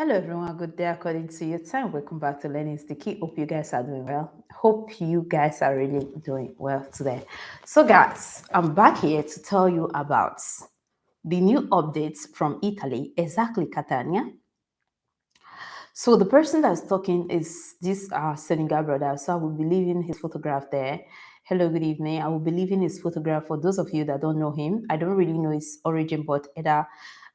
Hello everyone, good day according to your time. Welcome back to Learning is the Key. Hope you guys are doing well. Hope you guys are really doing well today. So guys, I'm back here to tell you about the new updates from Italy, exactly Catania. So the person that's talking is this Senegal brother. So I will be leaving his photograph there. Hello, good evening. I will be leaving his photograph for those of you that don't know him. I don't really know his origin, but either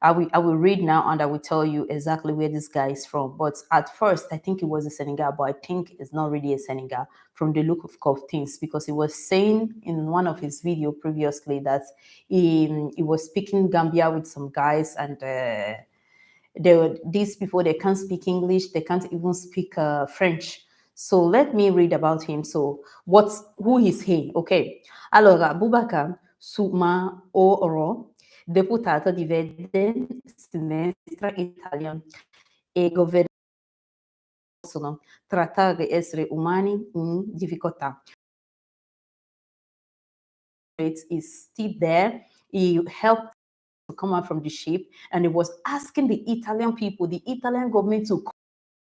I will read now and I will tell you exactly where this guy is from. But at first, I think it was a Senegal, but I think it's not really a Senegal from the look of things, because he was saying in one of his video previously that he was speaking Gambia with some guys, and these people, they can't speak English, they can't even speak French. So let me read about him. So who is he? Ok, allora Boubacar Souma Oro, deputato di sinistra italiano e governo possono trattare esseri umani in difficoltà. Is still there. He helped to come out from the ship, and he was asking the Italian people, the Italian government, to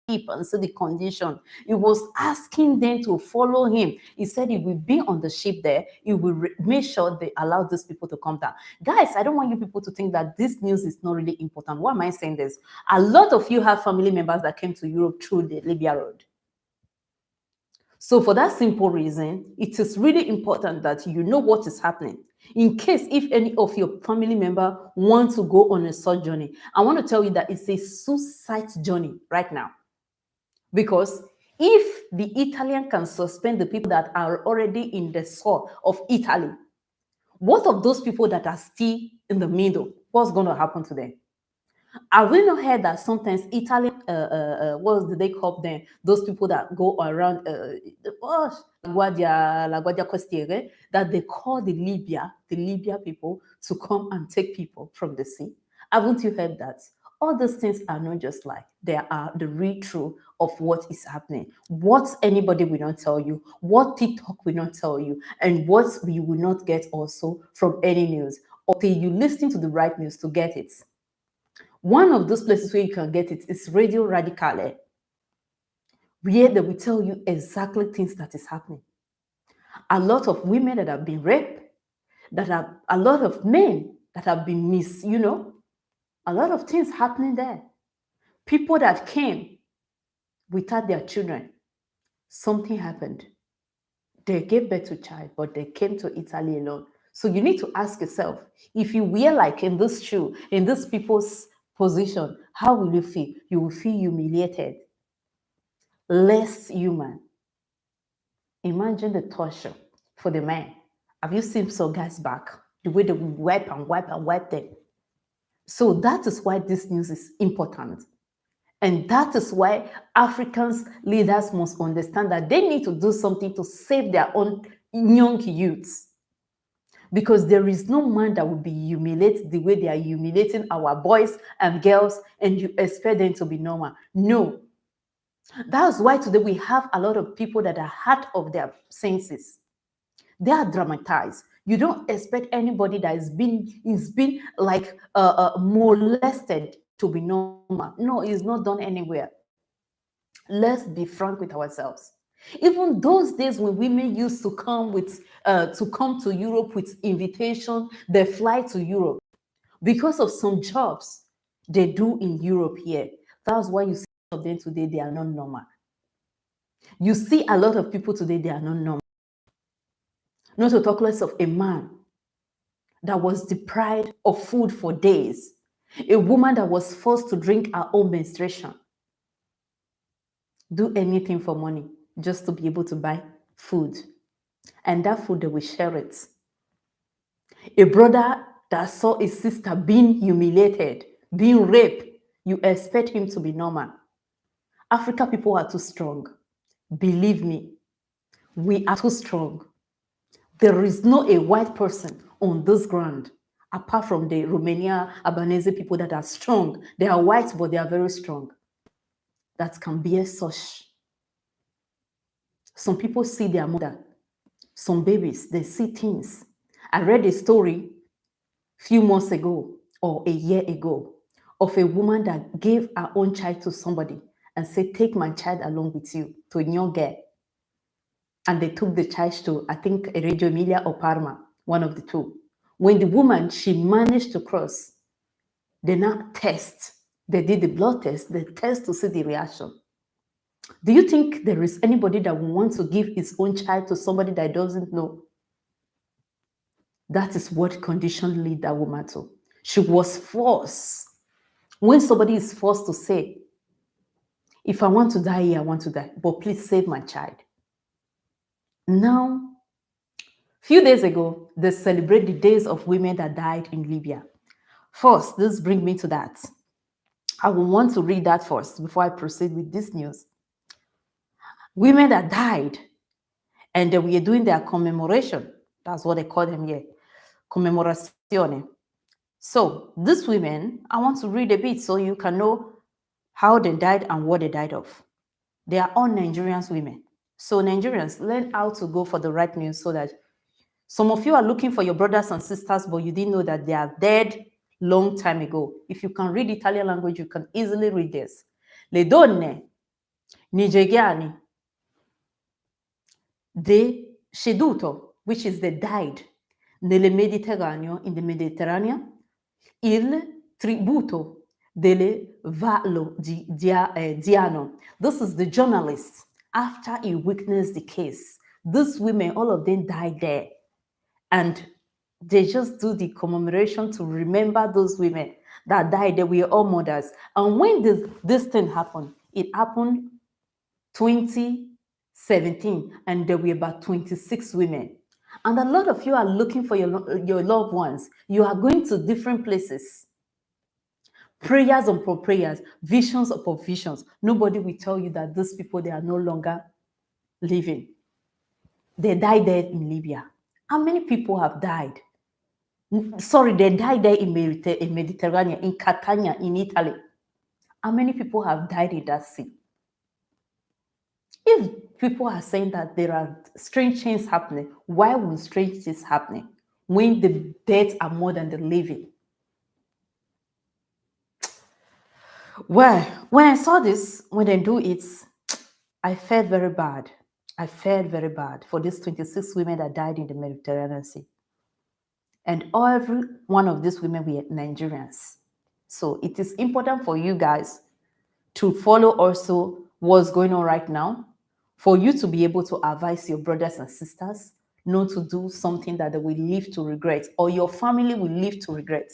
keep and see the condition. He was asking them to follow him. He said he will be on the ship there. He will make sure they allow these people to come down. Guys, I don't want you people to think that this news is not really important. Why am I saying this? A lot of you have family members that came to Europe through the Libya road. So for that simple reason, it is really important that you know what is happening. In case if any of your family member want to go on a such journey, I want to tell you that it's a suicide journey right now. Because if the Italian can suspend the people that are already in the soil of Italy, what of those people that are still in the middle? What's going to happen to them? Have we not heard that sometimes Italian, what do they call them? Those people that go around, La Guardia Costiere, that they call the Libya people to come and take people from the sea. Haven't you heard that? All those things are not just like, they are the real truth of what is happening. What anybody will not tell you, what TikTok will not tell you, and what you will not get also from any news, until you listen to the right news to get it. One of those places where you can get it is Radio Radicale, where they will tell you exactly things that is happening. A lot of women that have been raped, a lot of men that have been a lot of things happening there. People that came without their children, something happened. They gave birth to a child, but they came to Italy alone. So you need to ask yourself, if you were like in this shoe, in this people's position, how will you feel? You will feel humiliated, less human. Imagine the torture for the men. Have you seen some guys back? The way they wipe and wipe and wipe them. So that is why this news is important. And that is why Africans leaders must understand that they need to do something to save their own young youths. Because there is no man that will be humiliated the way they are humiliating our boys and girls, and you expect them to be normal. No. That's why today we have a lot of people that are out of their senses. They are dramatized. You don't expect anybody that is been like molested to be normal. No, it's not done anywhere. Let's be frank with ourselves. Even those days when women used to come to Europe with invitation, they fly to Europe because of some jobs they do in Europe here. That's why you see of them today, they are not normal. You see a lot of people today, they are not normal. Not to talk less of a man that was deprived of food for days. A woman that was forced to drink her own menstruation. Do anything for money just to be able to buy food. And that food, they will share it. A brother that saw his sister being humiliated, being raped, you expect him to be normal. Africa people are too strong. Believe me, we are too strong. There is no a white person on this ground, apart from the Romania, Albanese people that are strong. They are white, but they are very strong. That can bear such. Some people see their mother. Some babies, they see things. I read a story a few months ago or a year ago of a woman that gave her own child to somebody and said, take my child along with you to Nyong'e. And they took the child to, I think, Reggio Emilia or Parma, one of the two. When the woman, she managed to cross, they now test. They did the blood test, they test to see the reaction. Do you think there is anybody that will want to give his own child to somebody that doesn't know? That is what condition lead that woman to. She was forced. When somebody is forced to say, if I want to die here, I want to die, but please save my child. Now, a few days ago, they celebrate the days of women that died in Libya. First, this brings me to that. I will want to read that first before I proceed with this news. Women that died, and we are doing their commemoration. That's what they call them here, commemorazione. So, these women, I want to read a bit so you can know how they died and what they died of. They are all Nigerian women. So, Nigerians, learn how to go for the right news so that some of you are looking for your brothers and sisters, but you didn't know that they are dead long time ago. If you can read Italian language, you can easily read this. Le donne nigeriane deceduto, which is they died, nel Mediterraneo, in the Mediterranean, il tributo delle Vallo di Diano. This is the journalist. After he witnessed the case, these women, all of them died there. And they just do the commemoration to remember those women that died. They were all mothers. And when this thing happened, it happened 2017, and there were about 26 women. And a lot of you are looking for your loved ones. You are going to different places. Prayers upon prayers, visions upon visions. Nobody will tell you that these people, they are no longer living. They died there in Libya. How many people have died? Sorry, they died there in Mediterranean, in Catania, in Italy. How many people have died in that sea? If people are saying that there are strange things happening, why would strange things happening when the dead are more than the living? Well, when I saw this, when they do it, I felt very bad. I felt very bad for these 26 women that died in the Mediterranean Sea. And every one of these women were Nigerians. So it is important for you guys to follow also what's going on right now, for you to be able to advise your brothers and sisters not to do something that they will live to regret, or your family will live to regret.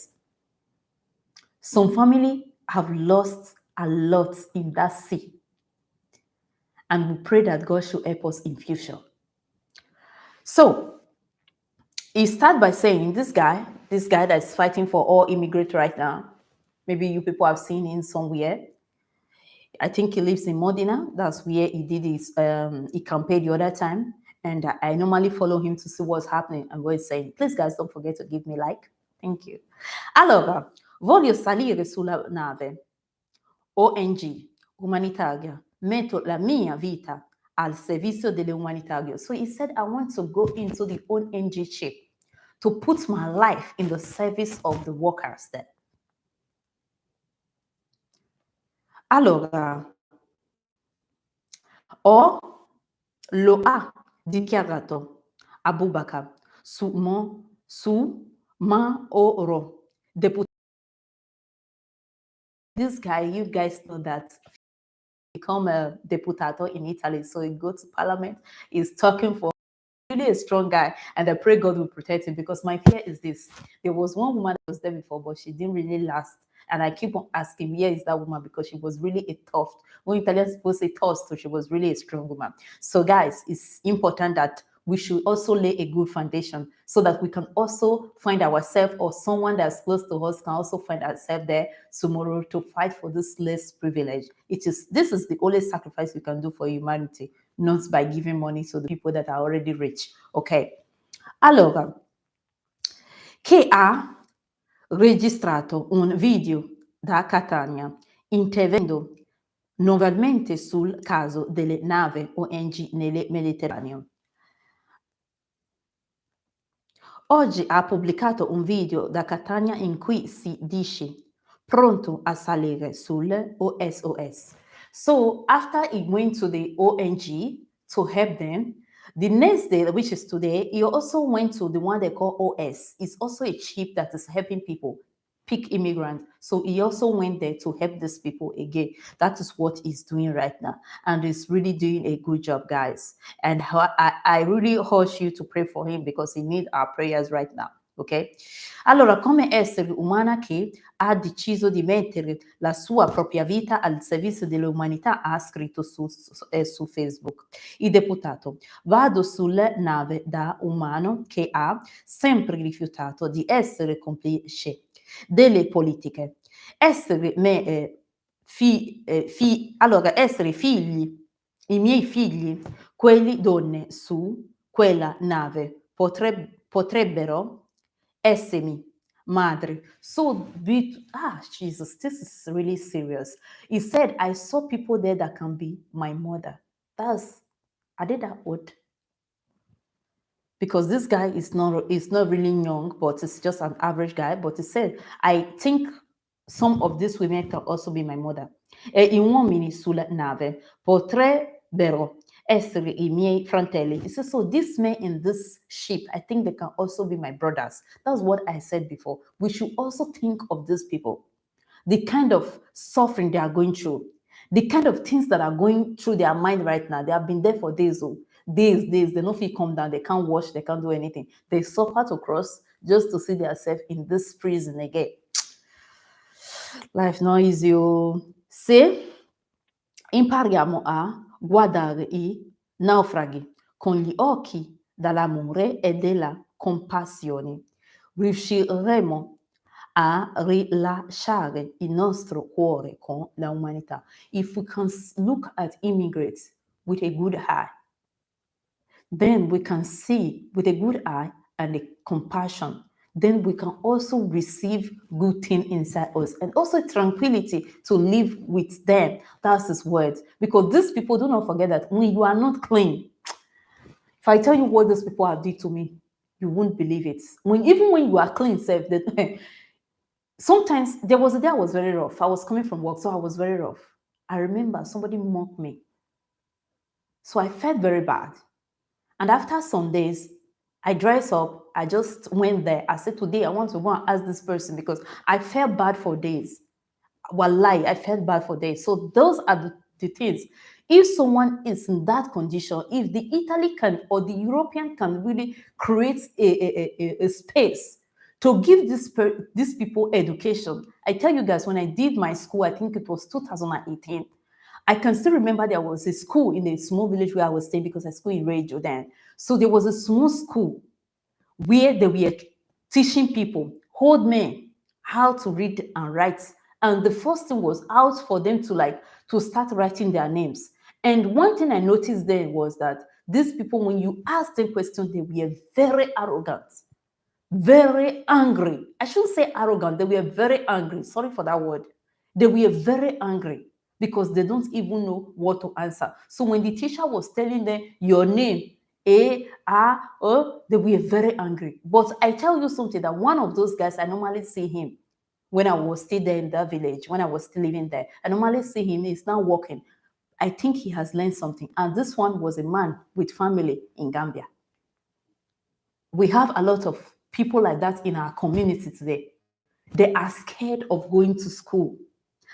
Some family have lost a lot in that sea, and we pray that God should help us in future. So he started by saying, this guy that's fighting for all immigrants right now, maybe you people have seen him somewhere. I think he lives in Modena. That's where he did his, he campaigned the other time. And I normally follow him to see what's happening and what he's saying. Please, guys, don't forget to give me like. Thank you. Allora, voglio salire sulla nave ONG umanitaria. Metto la mia vita al servizio dell'umanitario. So he said, I want to go into the ONG ship to put my life in the service of the workers there. Allora, lo ha dichiarato Abubakar su Maoro, deputy. This guy, you guys know that become a deputato in Italy, so he goes to parliament, he's talking for really a strong guy, and I pray God will protect him, because my fear is this. There was one woman that was there before, but she didn't really last. And I keep on asking, where is that woman? Because she was really a tough. When Italians people say tough, so she was really a strong woman. So guys, it's important that we should also lay a good foundation so that we can also find ourselves, or someone that's close to us can also find ourselves there tomorrow to fight for this less privilege. This is the only sacrifice we can do for humanity, not by giving money to the people that are already rich. Ok? Allora, che ha registrato un video da Catania intervenendo nuovamente sul caso delle navi ONG nel Mediterraneo. Oggi ha pubblicato un video da Catania in cui si dice pronto a salire sul OSOS. So after he went to the ONG to help them, the next day, which is today, he also went to the one they call OS. It's also a ship that is helping people pick immigrants. So he also went there to help these people again. That is what he's doing right now. And he's really doing a good job, guys. And I really urge you to pray for him because he needs our prayers right now. Ok? Allora, come essere umana che ha deciso di mettere la sua propria vita al servizio dell'umanità, ha scritto su Facebook. Il deputato: vado sulla nave da umano che ha sempre rifiutato di essere complice delle politiche. Essere allora, essere figli, i miei figli, quelli donne su quella nave potrebbero essermi madri. So Jesus, this is really serious. He said, I saw people there that can be my mother. I did that word. Because this guy is not really young, but it's just an average guy. But he said, I think some of these women can also be my mother. E I uomini sulla nave potrebbero essere I miei fratelli. He said, so these men in this ship, I think they can also be my brothers. That's what I said before. We should also think of these people, the kind of suffering they are going through, the kind of things that are going through their mind right now. They have been there for days. Days, they don't feel come down, they can't wash, they can't do anything. They suffer to cross just to see themselves in this prison again. Life not easy. Se impariamo a guardare I naufraghi con gli occhi dell'amore e della compassione, riusciremo a rilasciare il nostro cuore con l'umanità. If we can look at immigrants with a good eye, then we can see with a good eye and a compassion. Then we can also receive good things inside us and also tranquility to live with them. That's his words. Because these people, do not forget that when you are not clean, if I tell you what these people have done to me, you won't believe it. Even when you are clean, sometimes there was a day I was very rough. I was coming from work, so I was very rough. I remember somebody mocked me. So I felt very bad. And after some days, I dressed up. I just went there. I said, today I want to go and ask this person because I felt bad for days. Wallahi, I felt bad for days. So those are the things. If someone is in that condition, if the Italy can or the European can really create a space to give these people education. I tell you guys, when I did my school, I think it was 2018, I can still remember there was a school in a small village where I was staying because I school in Radio then. So there was a small school where they were teaching people, old men, how to read and write. And the first thing was out for them to start writing their names. And one thing I noticed then was that these people, when you ask them questions, they were very arrogant, very angry. I shouldn't say arrogant, they were very angry. Sorry for that word. They were very angry because they don't even know what to answer. So when the teacher was telling them your name, they were very angry. But I tell you something, that one of those guys, I normally see him when I was still there in that village, when I was still living there. I normally see him, he's now working. I think he has learned something. And this one was a man with family in Gambia. We have a lot of people like that in our community today. They are scared of going to school.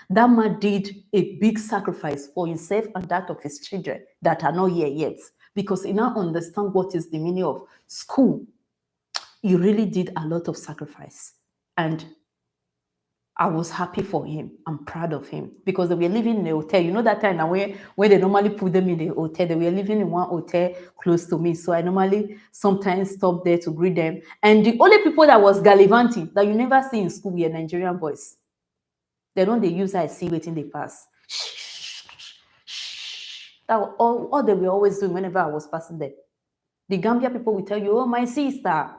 That man did a big sacrifice for himself and that of his children that are not here yet, because he now understands what is the meaning of school. He really did a lot of sacrifice. And I was happy for him. I'm proud of him because they were living in a hotel. You know that time where they normally put them in the hotel, they were living in one hotel close to me. So I normally sometimes stop there to greet them. And the only people that was gallivanting that you never see in school were Nigerian boys. They don't use I see waiting they pass. That was all they were always doing whenever I was passing there. The Gambia people will tell you, oh, my sister.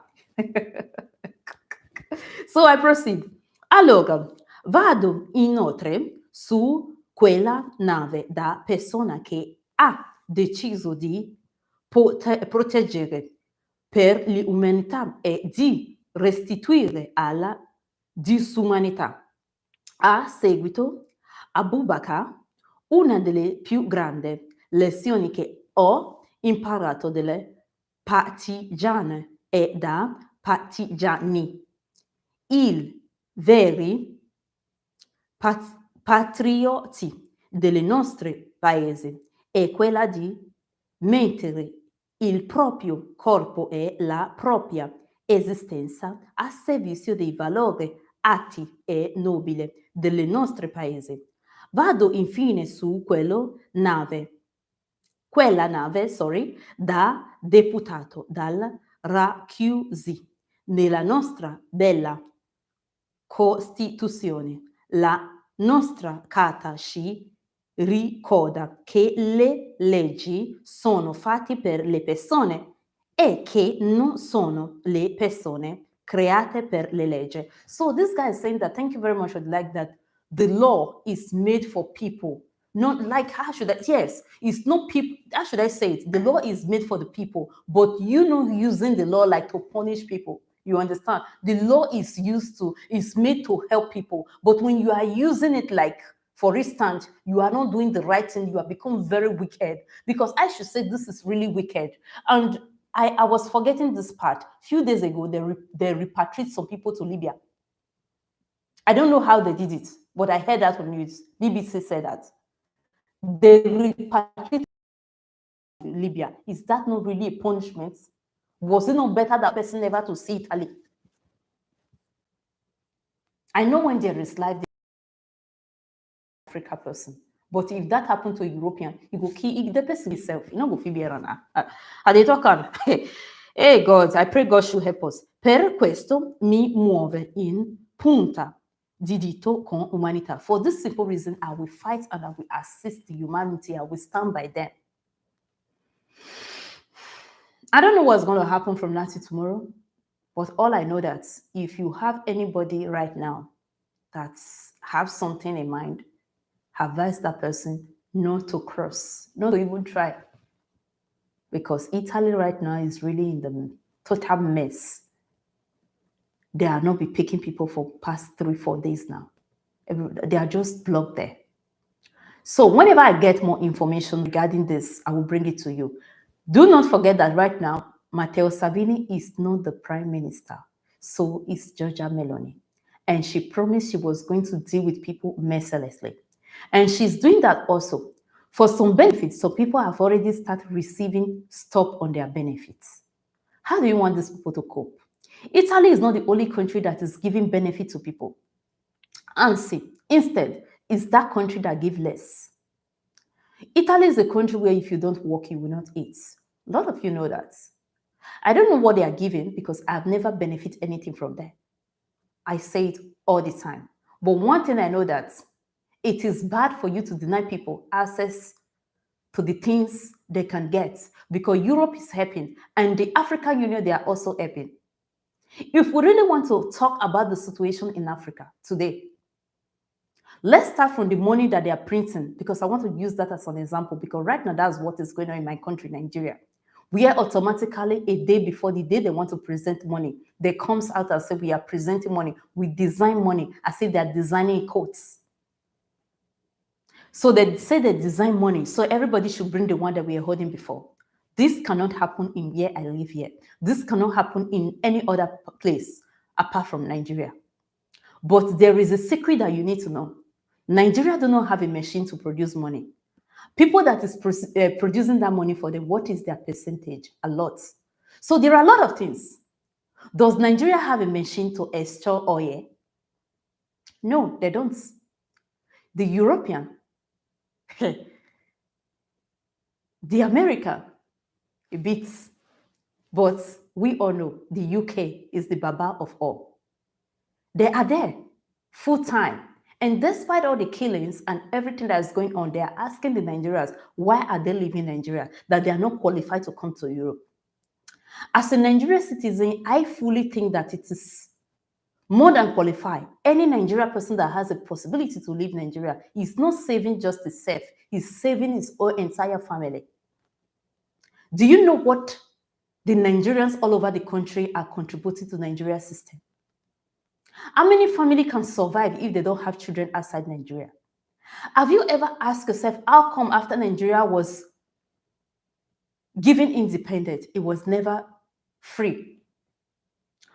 So I proceed. Allora, vado inoltre su quella nave da persona che ha deciso di proteggere per l'umanità e di restituire alla disumanità. A seguito, Abubakar, una delle più grandi lezioni che ho imparato dalle partigiane e da partigiani. I veri patrioti dei nostri paesi è quella di mettere il proprio corpo e la propria esistenza a servizio dei valori alti e nobili del nostro paese. Vado infine su quella nave, da deputato dal racchiusi nella nostra bella Costituzione. La nostra Carta ci ricorda che le leggi sono fatte per le persone e che non sono le persone create per le leggi. So this guy is saying that, thank you very much, I'd like that the law is made for people. Not like, how should I, yes, it's not people, how should I say it? The law is made for the people, but you know, using the law like to punish people. You understand? The law is made to help people. But when you are using it like, for instance, you are not doing the right thing, you have become very wicked. Because I should say this is really wicked. And I was forgetting this part. A few days ago, they repatriated some people to Libya. I don't know how they did it, but I heard that on news. BBC said that. They repatriated Libya. Is that not really a punishment? Was it not better that person never to see Italy? I know when there is life, Africa person. But if that happened to a European, he go kill the person himself. You know, go feel better now. They talk on. Hey God, I pray God should help us. Per questo mi muove in punta di dito con umanità. For this simple reason, I will fight and I will assist the humanity. I will stand by them. I don't know what's going to happen from now to tomorrow, but all I know that if you have anybody right now that have something in mind, advise that person not to cross, not to even try. Because Italy right now is really in the total mess. They are not be picking people for past 3-4 days now. They are just blocked there. So whenever I get more information regarding this, I will bring it to you. Do not forget that right now, Matteo Salvini is not the prime minister. So is Giorgia Meloni. And she promised she was going to deal with people mercilessly. And she's doing that also. For some benefits, so people have already started receiving stop on their benefits. How do you want these people to cope? Italy is not the only country that is giving benefit to people. Anzi, instead, it's that country that gives less. Italy is a country where if you don't work, you will not eat. A lot of you know that. I don't know what they are giving because I've never benefited anything from them. I say it all the time. But one thing I know that it is bad for you to deny people access to the things they can get because Europe is helping and the African Union, they are also helping. If we really want to talk about the situation in Africa today, let's start from the money that they are printing because I want to use that as an example because right now that's what is going on in my country, Nigeria. We are automatically a day before the day they want to present money, they comes out and say we are presenting money. We design money as if they are designing coats. So they say they design money, so everybody should bring the one that we are holding before. This cannot happen in where I live here. This cannot happen in any other place apart from Nigeria. But there is a secret that you need to know. Nigeria do not have a machine to produce money. People that is producing that money for them, what is their percentage? A lot. So there are a lot of things. Does Nigeria have a machine to extract oil? No, they don't. The European, the American, a bit. But we all know the UK is the baba of all. They are there full time. And despite all the killings and everything that is going on, they are asking the Nigerians, why are they leaving Nigeria? That they are not qualified to come to Europe. As a Nigerian citizen, I fully think that it is more than qualified. Any Nigerian person that has a possibility to leave Nigeria is not saving just himself, he's saving his whole entire family. Do you know what the Nigerians all over the country are contributing to the Nigeria system? How many family can survive if they don't have children outside Nigeria? Have you ever asked yourself how come after Nigeria was given independence, it was never free?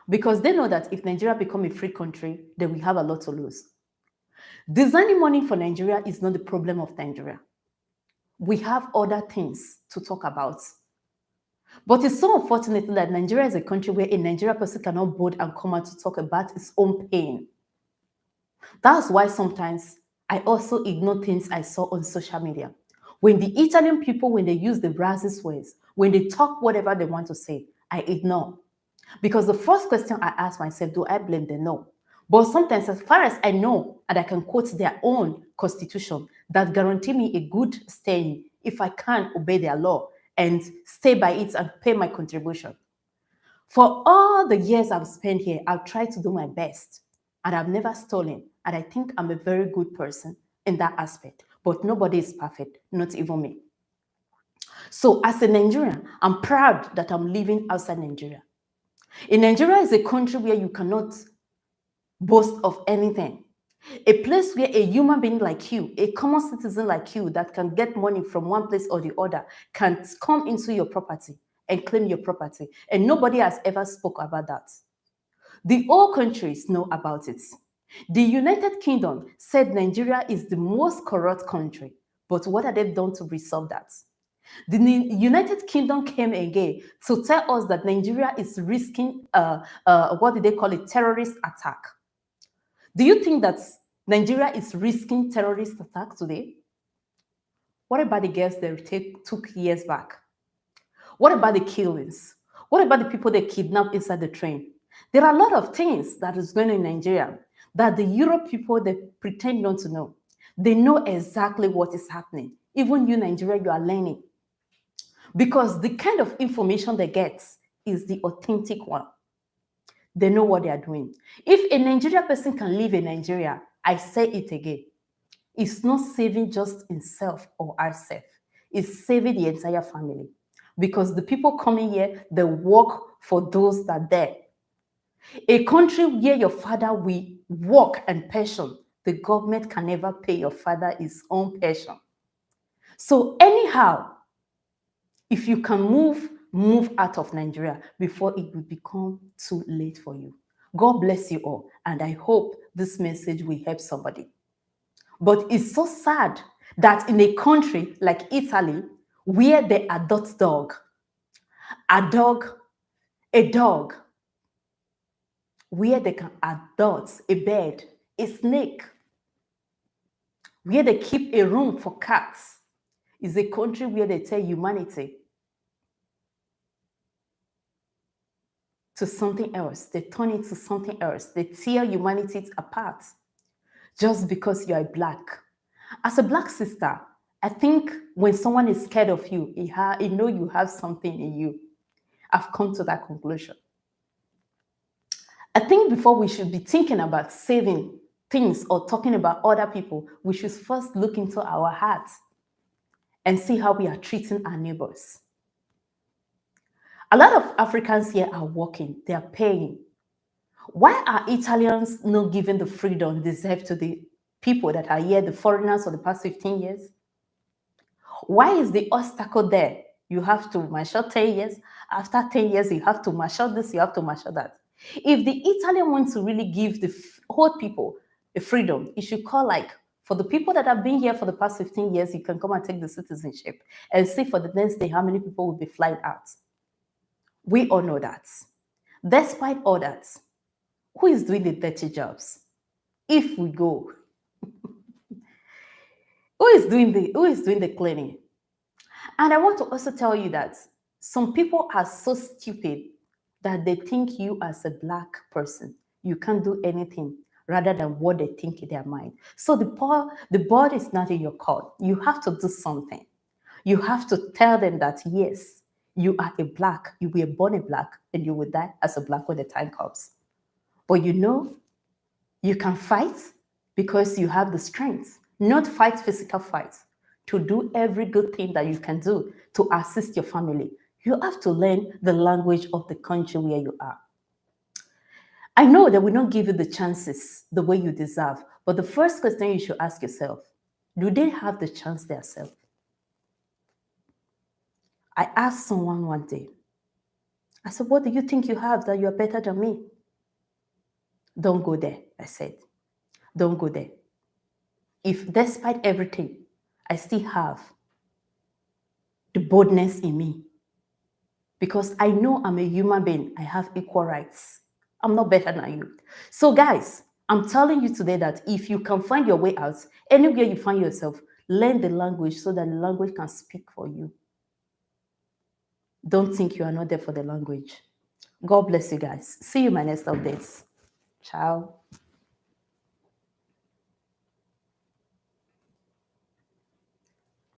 Because they know that if Nigeria become a free country, then we have a lot to lose. Designing money for Nigeria is not the problem of Nigeria. We have other things to talk about. But it's so unfortunate that Nigeria is a country where a Nigerian person cannot board and come out to talk about his own pain. That's why sometimes I also ignore things I saw on social media. When the Italian people, when they use the racist words, when they talk whatever they want to say, I ignore. Because the first question I ask myself, do I blame them? No. But sometimes, as far as I know, and I can quote their own constitution that guarantee me a good staying if I can obey their law and stay by it and pay my contribution. For all the years I've spent here, I've tried to do my best and I've never stolen. And I think I'm a very good person in that aspect. But nobody is perfect, not even me. So as a Nigerian, I'm proud that I'm living outside Nigeria. In Nigeria is a country where you cannot boast of anything. A place where a human being like you, a common citizen like you that can get money from one place or the other can come into your property and claim your property. And nobody has ever spoke about that. The whole countries know about it. The United Kingdom said Nigeria is the most corrupt country. But what have they done to resolve that? The United Kingdom came again to tell us that Nigeria is risking, what did they call it, terrorist attack. Do you think that Nigeria is risking terrorist attack today? What about the girls they took years back? What about the killings? What about the people they kidnapped inside the train? There are a lot of things that is going on in Nigeria that the Europe people, they pretend not to know. They know exactly what is happening. Even you, Nigeria, you are learning. Because the kind of information they get is the authentic one. They know what they are doing. If a Nigerian person can live in Nigeria, I say it again, it's not saving just himself or herself. It's saving the entire family. Because the people coming here, they work for those that are there. A country where your father will work and passion, the government can never pay your father his own passion. So anyhow, if you can move out of Nigeria before it will become too late for you. God bless you all, and I hope this message will help somebody. But it's so sad that in a country like Italy, where they adopt a dog, where they can adopt a bird, a snake, where they keep a room for cats, is a country where they tell humanity to something else. They turn it to something else. They tear humanity apart just because you are black. As a black sister, I think when someone is scared of you, he know you have something in you. I've come to that conclusion. I think before we should be thinking about saving things or talking about other people, we should first look into our hearts and see how we are treating our neighbors. A lot of Africans here are working, they are paying. Why are Italians not giving the freedom deserved to the people that are here, the foreigners for the past 15 years? Why is the obstacle there? You have to marshal 10 years. After 10 years, you have to marshal this, you have to marshal that. If the Italian wants to really give the whole people a freedom, it should call like, for the people that have been here for the past 15 years, you can come and take the citizenship and see for the next day how many people will be flying out. We all know that. Despite all that, who is doing the dirty jobs? If we go, who is doing the cleaning? And I want to also tell you that some people are so stupid that they think you as a black person, you can't do anything rather than what they think in their mind. So the ball is not in your court. You have to do something. You have to tell them that, yes, you are a black, you were born a black, and you will die as a black when the time comes. But you know, you can fight because you have the strength, not fight physical fights, to do every good thing that you can do to assist your family. You have to learn the language of the country where you are. I know they will not give you the chances the way you deserve, but the first question you should ask yourself, do they have the chance themselves? I asked someone one day, I said, what do you think you have that you're better than me? Don't go there, I said. Don't go there. If despite everything, I still have the boldness in me, because I know I'm a human being, I have equal rights. I'm not better than you. So, guys, I'm telling you today that if you can find your way out, anywhere you find yourself, learn the language so that the language can speak for you. Don't think you are not there for the language. God bless you guys. See you in my next updates. Ciao.